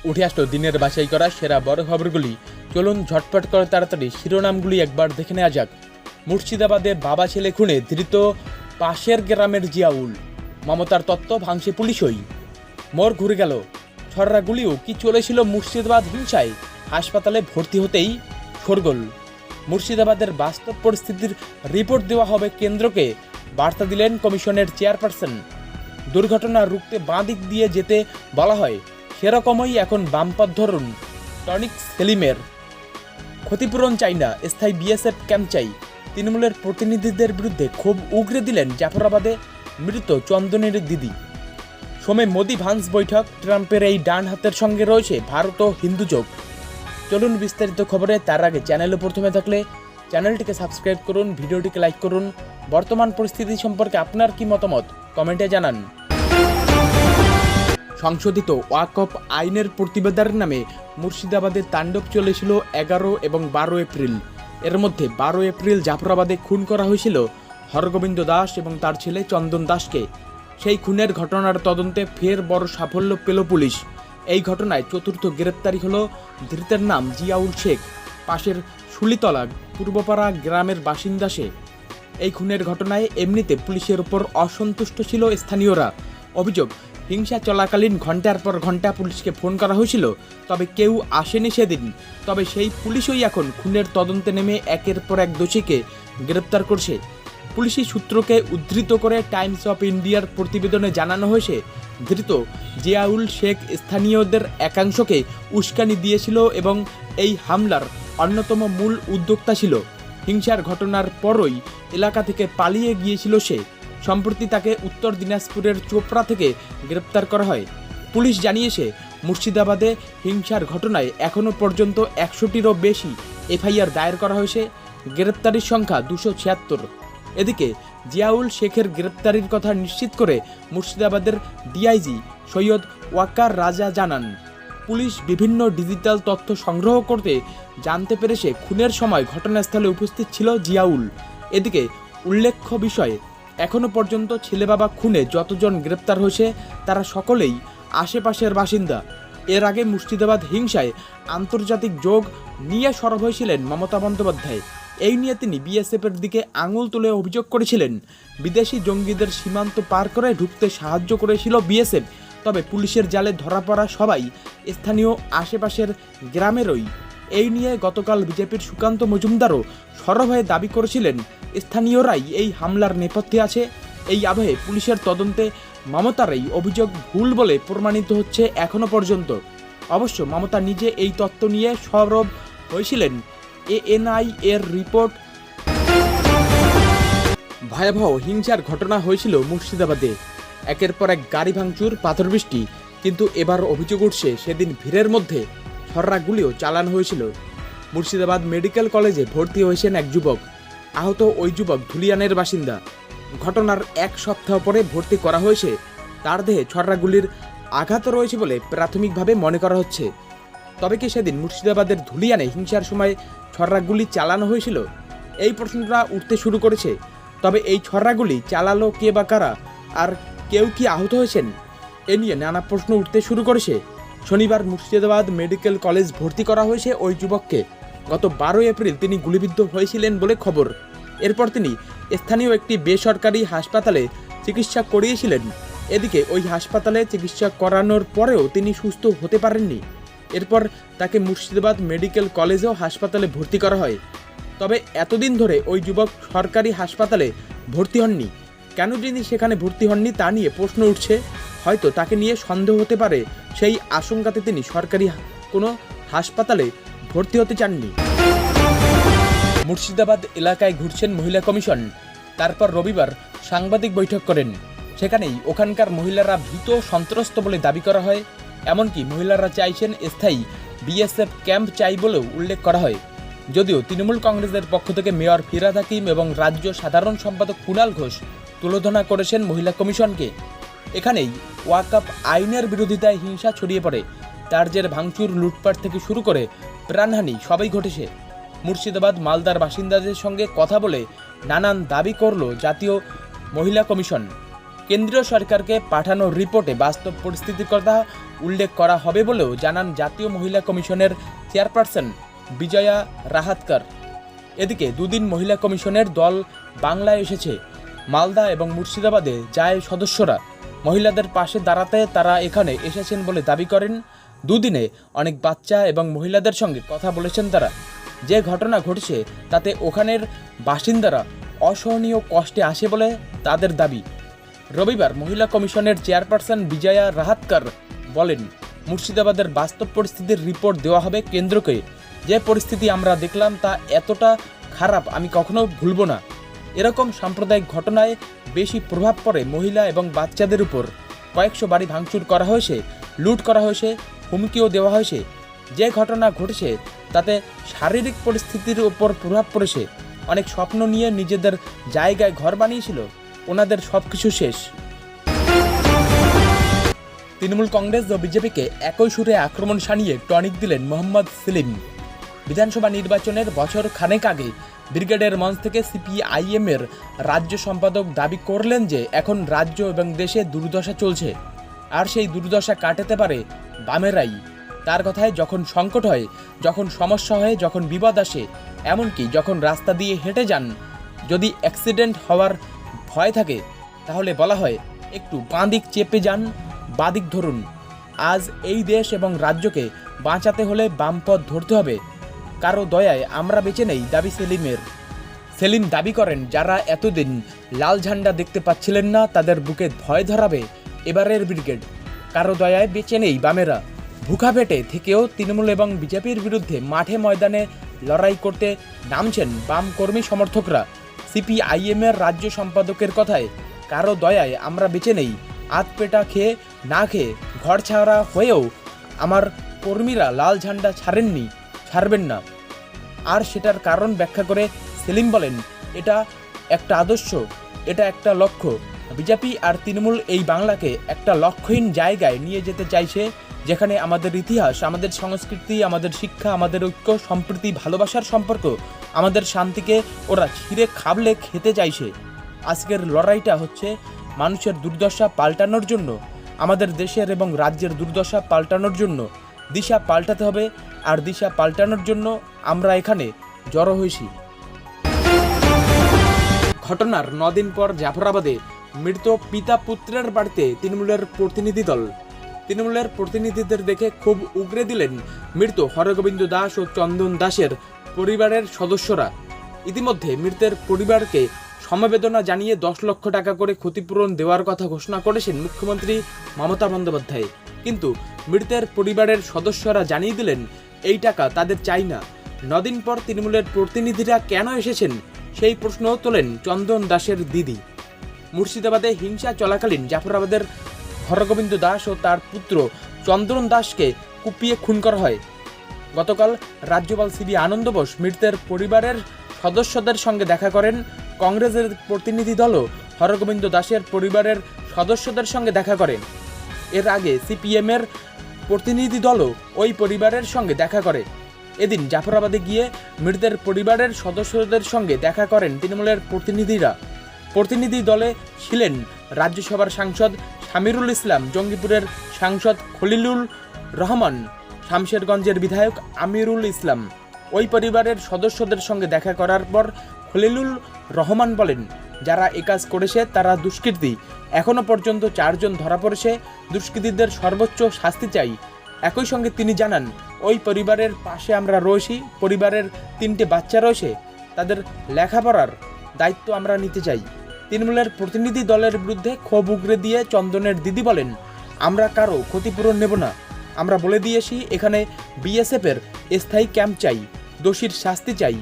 উঠে আসলো দিনের বাছাই করা সেরা বড় খবরগুলি। চলুন ঝটপট করে তাড়াতাড়ি শিরোনামগুলি একবার দেখে নেওয়া যাক। মুর্শিদাবাদে বাবা ছেলে খুনে ধৃত পাশের গ্রামের জিয়াউল। মমতার তত্ত্ব ভাঙছে পুলিশই। মোড় ঘুরে গেল। ছররা গুলিও কি চলেছিল মুর্শিদাবাদ হিংসায়? হাসপাতালে ভর্তি হতেই শোরগোল। মুর্শিদাবাদের বাস্তব পরিস্থিতির রিপোর্ট দেওয়া হবে কেন্দ্রকে, বার্তা দিলেন কমিশনের চেয়ারপারসন। দুর্ঘটনা রুখতে বাঁ দিক দিয়ে যেতে বলা হয়, সেরকমই এখন বামপথ ধরুন। টনিক সেলিমের ক্ষতিপূরণ চাই না, স্থায়ী বিএসএফ ক্যাম্প চাই। তৃণমূলের প্রতিনিধিদের বিরুদ্ধে ক্ষোভ উগরে দিলেন জাফরাবাদে মৃত চন্দনের দিদি। সোমে মোদি ভান্স বৈঠক, ট্রাম্পের এই ডান হাতের সঙ্গে রয়েছে ভারত ও হিন্দু যোগ। চলুন বিস্তারিত খবরে। তার আগে চ্যানেলে প্রথমে থাকলে চ্যানেলটিকে সাবস্ক্রাইব করুন, ভিডিওটিকে লাইক করুন। বর্তমান পরিস্থিতি সম্পর্কে আপনার কি মতামত কমেন্টে জানান। সংশোধিত ওয়াকফ আইনের প্রতিবাদের নামে মুর্শিদাবাদে তাণ্ডব চলেছিল 11 এবং 12 এপ্রিল। এর মধ্যে 12 এপ্রিল জাফরাবাদে খুন করা হয়েছিল হরগোবিন্দ দাস এবং তার ছেলে চন্দন দাসকে। সেই খুনের ঘটনার তদন্তে ফের বড় সাফল্য পেল পুলিশ। এই ঘটনায় চতুর্থ গ্রেপ্তারি হল ধৃতের নাম জিয়াউল শেখ, পাশের শুলিতলা পূর্বপাড়া গ্রামের বাসিন্দা সে। এই খুনের ঘটনায় এমনিতে পুলিশের ওপর অসন্তুষ্ট ছিল স্থানীয়রা। অভিযোগ, হিংসা চলাকালীন ঘন্টার পর ঘন্টা পুলিশকে ফোন করা হয়েছিল, তবে কেউ আসেনি সেদিন। তবে সেই পুলিশই এখন খুনের তদন্তে নেমে একের পর এক দোষীকে গ্রেপ্তার করছে। পুলিশি সূত্রকে উদ্ধৃত করে টাইমস অফ ইন্ডিয়ার প্রতিবেদনে জানানো হয়েছে, ধৃত জিয়াউল শেখ স্থানীয়দের একাংশকে উস্কানি দিয়েছিল এবং এই হামলার অন্যতম মূল উদ্যোক্তা ছিল। হিংসার ঘটনার পরই এলাকা থেকে পালিয়ে গিয়েছিল সে। সম্প্রতি তাকে উত্তর দিনাজপুরের চোপড়া থেকে গ্রেপ্তার করা হয়। পুলিশ জানিয়েছে, মুর্শিদাবাদে হিংসার ঘটনায় এখনও পর্যন্ত 100টিরও বেশি এফআইআর দায়ের করা হয়েছে। গ্রেপ্তারির সংখ্যা 276। এদিকে জিয়াউল শেখের গ্রেপ্তারির কথা নিশ্চিত করে মুর্শিদাবাদের ডিআইজি সৈয়দ ওয়াকার রাজা জানান, পুলিশ বিভিন্ন ডিজিটাল তথ্য সংগ্রহ করতে জানতে পেরেছে খুনের সময় ঘটনাস্থলে উপস্থিত ছিল জিয়াউল। এদিকে উল্লেখ্য বিষয়, এখনও পর্যন্ত ছেলে বাবা খুনে যতজন গ্রেপ্তার হয়েছে তারা সকলেই আশেপাশের বাসিন্দা। এর আগে মুর্শিদাবাদ হিংসায় আন্তর্জাতিক যোগ নিয়ে সরব হয়েছিলেন মমতা বন্দ্যোপাধ্যায়। এই নিয়ে তিনি বিএসএফের দিকে আঙুল তুলে অভিযোগ করেছিলেন, বিদেশি জঙ্গিদের সীমান্ত পার করে ঢুকতে সাহায্য করেছিল বিএসএফ। তবে পুলিশের জালে ধরা পড়া সবাই স্থানীয় আশেপাশের গ্রামেরই। এই নিয়ে গতকাল বিজেপির সুকান্ত মজুমদারও সরব হয়ে দাবি করেছিলেন, স্থানীয়রাই এই হামলার নেপথ্যে আছে। এই আবহে পুলিশের তদন্তে মমতার এই অভিযোগ ভুল বলে প্রমাণিত হচ্ছে এখনো পর্যন্ত। অবশ্য মমতা নিজে এই তত্ত্ব নিয়ে সরব হয়েছিলেন। এএনআই এর রিপোর্ট, ভয়াবহ হিংসার ঘটনা হয়েছিল মুর্শিদাবাদে। একের পর এক গাড়ি ভাঙচুর, পাথর বৃষ্টি। কিন্তু এবার অভিযোগ উঠছে, সেদিন ভিড়ের মধ্যে ছররা গুলিও চালানো হয়েছিল। মুর্শিদাবাদ মেডিকেল কলেজে ভর্তি হয়েছেন এক যুবক। আহত ওই যুবক ধুলিয়ানের বাসিন্দা। ঘটনার এক সপ্তাহ পরে ভর্তি করা হয়েছে। তার দেহে ছররা গুলির আঘাত রয়েছে বলে প্রাথমিকভাবে মনে করা হচ্ছে। তবে কি সেদিন মুর্শিদাবাদের ধুলিয়ানে হিংসার সময় ছররা গুলি চালানো হয়েছিল? এই প্রশ্নটা উঠতে শুরু করেছে। তবে এই ছররা গুলি চালালো কে বা কারা, আর কেউ কি আহত হয়েছেন? এ নিয়ে নানা প্রশ্ন উঠতে শুরু করেছে। শনিবার মুর্শিদাবাদ মেডিকেল কলেজ ভর্তি করা হয়েছে ওই যুবককে। গত 12 এপ্রিল তিনি গুলিবিদ্ধ হয়েছিলেন বলে খবর। এরপর তিনি স্থানীয় একটি বেসরকারি হাসপাতালে চিকিৎসা করিয়েছিলেন। এদিকে ওই হাসপাতালে চিকিৎসা করানোর পরেও তিনি সুস্থ হতে পারেননি। এরপর তাকে মুর্শিদাবাদ মেডিকেল কলেজেও হাসপাতালে ভর্তি করা হয়। তবে এতদিন ধরে ওই যুবক সরকারি হাসপাতালে ভর্তি হননি। কেন তিনি সেখানে ভর্তি হননি তা নিয়ে প্রশ্ন উঠছে। হয়তো তাকে নিয়ে সন্দেহ হতে পারে, সেই আশঙ্কাতে তিনি সরকারি কোনো হাসপাতালে ভর্তি হতে চাননি। মুর্শিদাবাদ এলাকায় ঘুরছেন মহিলা কমিশন। তারপর রবিবার সাংবাদিক বৈঠক করেন। সেখানেই ওখানকার মহিলারা ভীত সন্ত্রস্ত বলে দাবি করা হয়। এমনকি মহিলারা চাইছেন স্থায়ী বিএসএফ ক্যাম্প চাই বলেও উল্লেখ করা হয়। যদিও তৃণমূল কংগ্রেসের পক্ষ থেকে মেয়র ফিরহাদ হাকিম এবং রাজ্য সাধারণ সম্পাদক কুণাল ঘোষ তুলোধনা করেছেন মহিলা কমিশনকে। এখানেই ওয়াকফ আইনের বিরোধিতায় হিংসা ছড়িয়ে পড়ে। তার জের ভাঙচুর, লুটপাট থেকে শুরু করে প্রাণহানি সবই ঘটেছে। মুর্শিদাবাদ মালদার বাসিন্দাদের সঙ্গে কথা বলে নানান দাবি করল জাতীয় মহিলা কমিশন। কেন্দ্রীয় সরকারকে পাঠানো রিপোর্টে বাস্তব পরিস্থিতির কথা উল্লেখ করা হবে বলেও জানান জাতীয় মহিলা কমিশনের চেয়ারপারসন বিজয়া রাহাতকর। এদিকে দুদিন মহিলা কমিশনের দল বাংলায় এসেছে। মালদা এবং মুর্শিদাবাদে যায় সদস্যরা। মহিলাদের পাশে দাঁড়াতে তারা এখানে এসেছেন বলে দাবি করেন। দুদিনে অনেক বাচ্চা এবং মহিলাদের সঙ্গে কথা বলেছেন তারা। যে ঘটনা ঘটেছে তাতে ওখানের বাসিন্দারা অসহনীয় কষ্টে আসে বলে তাদের দাবি। রবিবার মহিলা কমিশনের চেয়ারপারসন বিজয়া রাহাতকর বলেন, মুর্শিদাবাদের বাস্তব পরিস্থিতির রিপোর্ট দেওয়া হবে কেন্দ্রকে। যে পরিস্থিতি আমরা দেখলাম তা এতটা খারাপ আমি কখনো ভুলব না। এরকম সাম্প্রদায়িক ঘটনায় বেশি প্রভাব পড়ে মহিলা এবং বাচ্চাদের উপর। কয়েকশো বাড়ি ভাঙচুর করা হয়েছে, লুট করা হয়েছে, হুমকিও দেওয়া হয়েছে। যে ঘটনা ঘটেছে তাতে শারীরিক পরিস্থিতির উপর প্রভাব পড়েছে। অনেক স্বপ্ন নিয়ে নিজেদের জায়গায় ঘর বানিয়েছিল, ওনাদের সব কিছু শেষ। তৃণমূল কংগ্রেস ও বিজেপিকে একই সুরে আক্রমণ শানিয়ে টনিক দিলেন মোহাম্মদ সেলিম। বিধানসভা নির্বাচনের বছর খানেক আগে ব্রিগেডের মঞ্চ থেকে সিপিআইএমের রাজ্য সম্পাদক দাবি করলেন যে এখন রাজ্য এবং দেশে দুর্দশা চলছে, আর সেই দুর্দশা কাটাতে পারে বামেরাই। তার কথায় যখন সংকট হয়, যখন সমস্যা হয়, যখন বিপদ আসে, এমনকি যখন রাস্তা দিয়ে হেঁটে যান, যদি অ্যাক্সিডেন্ট হওয়ার ভয় থাকে তাহলে বলা হয় একটু বাঁ দিক চেপে যান, বাদিক ধরুন। আজ এই দেশ এবং রাজ্যকে বাঁচাতে হলে বাম পথ ধরতে হবে। কারো দয়ায় আমরা বেঁচে নেই দাবি সেলিমের। সেলিম দাবি করেন, যারা এতদিন লাল ঝান্ডা দেখতে পাচ্ছিলেন না তাদের বুকে ভয় ধরাবে এবারের ব্রিগেড। কারো দয়ায় বেঁচে নেই বামেরা। ভুখা পেটে থেকেও তৃণমূল এবং বিজেপির বিরুদ্ধে মাঠে ময়দানে লড়াই করতে নামছেন বাম কর্মী সমর্থকরা। সিপিআইএমের রাজ্য সম্পাদকের কথায়, কারো দয়ায় আমরা বেঁচে নেই। আধ পেটা খেয়ে না খেয়ে ঘর ছাড়া হয়েও আমার কর্মীরা লাল ঝান্ডা ছাড়েননি, ছাড়বেন না। আর সেটার কারণ ব্যাখ্যা করে সেলিম বলেন, এটা একটা আদর্শ, এটা একটা লক্ষ্য। বিজেপি আর তৃণমূল এই বাংলাকে একটা লক্ষ্যহীন জায়গায় নিয়ে যেতে চাইছে, যেখানে আমাদের ইতিহাস, আমাদের সংস্কৃতি, আমাদের শিক্ষা, আমাদের ঐক্য, সম্প্রীতি, ভালোবাসার সম্পর্ক, আমাদের শান্তিকে ওরা ছিঁড়ে খাবলে খেতে চাইছে। আজকের লড়াইটা হচ্ছে মানুষের দুর্দশা পাল্টানোর জন্য, আমাদের দেশের এবং রাজ্যের দুর্দশা পাল্টানোর জন্য। দিশা পাল্টাতে হবে, আর দিশা পাল্টানোর জন্য আমরা এখানে জড়ো হয়েছি। ঘটনার 9 দিন পর জাফরাবাদে মৃত পিতা পুত্রের বাড়িতে তৃণমূলের প্রতিনিধি দল। তৃণমূলের প্রতিনিধিদের দেখে খুব উগরে দিলেন মৃত হরগোবিন্দ দাস ও চন্দন দাসের পরিবারের সদস্যরা। ইতিমধ্যে মৃতের পরিবারকে সমবেদনা জানিয়ে 10 লক্ষ টাকা করে ক্ষতিপূরণ দেওয়ার কথা ঘোষণা করেছেন মুখ্যমন্ত্রী মমতা বন্দ্যোপাধ্যায়। কিন্তু মৃতের পরিবারের সদস্যরা জানিয়ে দিলেন এই টাকা তাদের চাই না। 9 দিন পর তৃণমূলের প্রতিনিধিরা কেন এসেছেন সেই প্রশ্নও তোলেন চন্দন দাসের দিদি। মুর্শিদাবাদে হিংসা চলাকালীন জাফরাবাদের হরগোবিন্দ দাস ও তার পুত্র চন্দন দাসকে কুপিয়ে খুন করা হয়। গতকাল রাজ্যপাল সিবি আনন্দ বোস মৃতের পরিবারের সদস্যদের সঙ্গে দেখা করেন। কংগ্রেসের প্রতিনিধি দলও হরগোবিন্দ দাসের পরিবারের সদস্যদের সঙ্গে দেখা করেন। এর আগে সিপিএমের প্রতিনিধি দলও ওই পরিবারের সঙ্গে দেখা করে। এদিন জাফরাবাদে গিয়ে মৃতের পরিবারের সদস্যদের সঙ্গে দেখা করেন তৃণমূলের প্রতিনিধিরা। প্রতিনিধি দলে ছিলেন রাজ্যসভার সাংসদ শামিরুল ইসলাম, জঙ্গিপুরের সাংসদ খলিলুর রহমান, শামশেরগঞ্জের বিধায়ক আমিরুল ইসলাম। ওই পরিবারের সদস্যদের সঙ্গে দেখা করার পর খলিলুর রহমান বলেন, যারা এ কাজ করেছে তারা দুষ্কৃতী। এখনও পর্যন্ত 4 জন ধরা পড়েছে। দুষ্কৃতীদের সর্বোচ্চ শাস্তি চাই। একই সঙ্গে তিনি জানান, ওই পরিবারের পাশে আমরা রয়েছি। পরিবারের 3টে বাচ্চা রয়েছে, তাদের লেখাপড়ার দায়িত্ব আমরা নিতে চাই। তৃণমূলের প্রতিনিধি দলের বিরুদ্ধে ক্ষোভ উগরে দিয়ে চন্দনের দিদি বলেন, আমরা কারো ক্ষতিপূরণ নেব না। আমরা বলে দিয়েছি এখানে বিএসএফের স্থায়ী ক্যাম্প চাই, দোষীর শাস্তি চাই।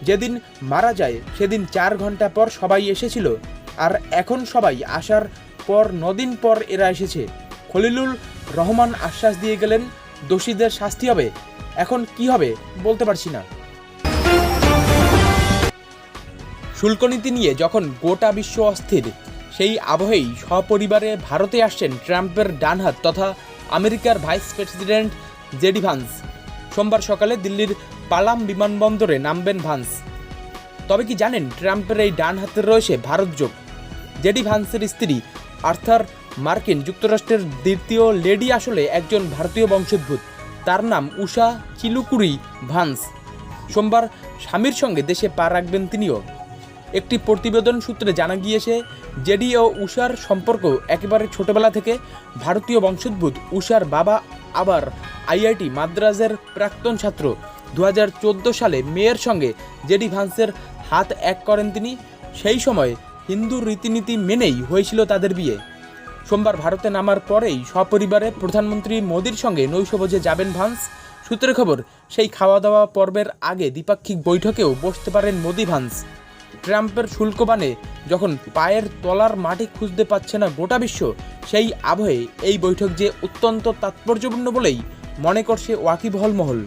যেদিন মারা যায় সেদিন 4 ঘন্টা পর সবাই এসেছিল, আর এখন সবাই আসার পর 9 দিন পর এরা এসেছে। খলিলুর রহমান আশ্বাস দিয়ে গেলেন দোষীদের শাস্তি হবে। এখন কি হবে বলতে পারছি না। শুল্ক নীতি নিয়ে যখন গোটা বিশ্ব অস্থির, সেই আবহেই সপরিবারে ভারতে আসছেন ট্রাম্পের ডানহাত তথা আমেরিকার ভাইস প্রেসিডেন্ট জেডি ভান্স। সোমবার সকালে দিল্লির পালাম বিমানবন্দরে নামবেন ভান্স। তবে কি জানেন, ট্রাম্পের এই ডান হাতের রয়েছে ভারত যোগ। জেডি ভান্সের স্ত্রী আর্থার মার্কিন যুক্তরাষ্ট্রের দ্বিতীয় লেডি আসলে একজন ভারতীয় বংশোদ্ভূত। তার নাম উষা চিলুকুরি ভান্স। সোমবার স্বামীর সঙ্গে দেশে পা রাখবেন তিনিও। একটি প্রতিবেদন সূত্রে জানা গিয়েছে, জেডি ও উষার সম্পর্ক একেবারে ছোটবেলা থেকে। ভারতীয় বংশোদ্ভূত উষার বাবা আবার আইআইটি মাদ্রাজের প্রাক্তন ছাত্র। 2014 সালে মেয়ের সঙ্গে জেডি ভান্সের হাত এক করেন তিনি। সেই সময় হিন্দু রীতিনীতি মেনেই হয়েছিল তাদের বিয়ে। সোমবার ভারতে নামার পরেই সপরিবারে প্রধানমন্ত্রী মোদির সঙ্গে নৈশভোজে যাবেন ভান্স। সূত্রের খবর, সেই খাওয়া দাওয়া পর্বের আগে দ্বিপাক্ষিক বৈঠকেও বসতে পারেন মোদি ভান্স। ট্রাম্পের শুল্ক বানে যখন পায়ের তলার মাটি খুঁজতে পাচ্ছে না গোটা বিশ্ব, সেই আবহে এই বৈঠক যে অত্যন্ত তাৎপর্যপূর্ণ বলেই মনে করছে ওয়াকিবহল মহল।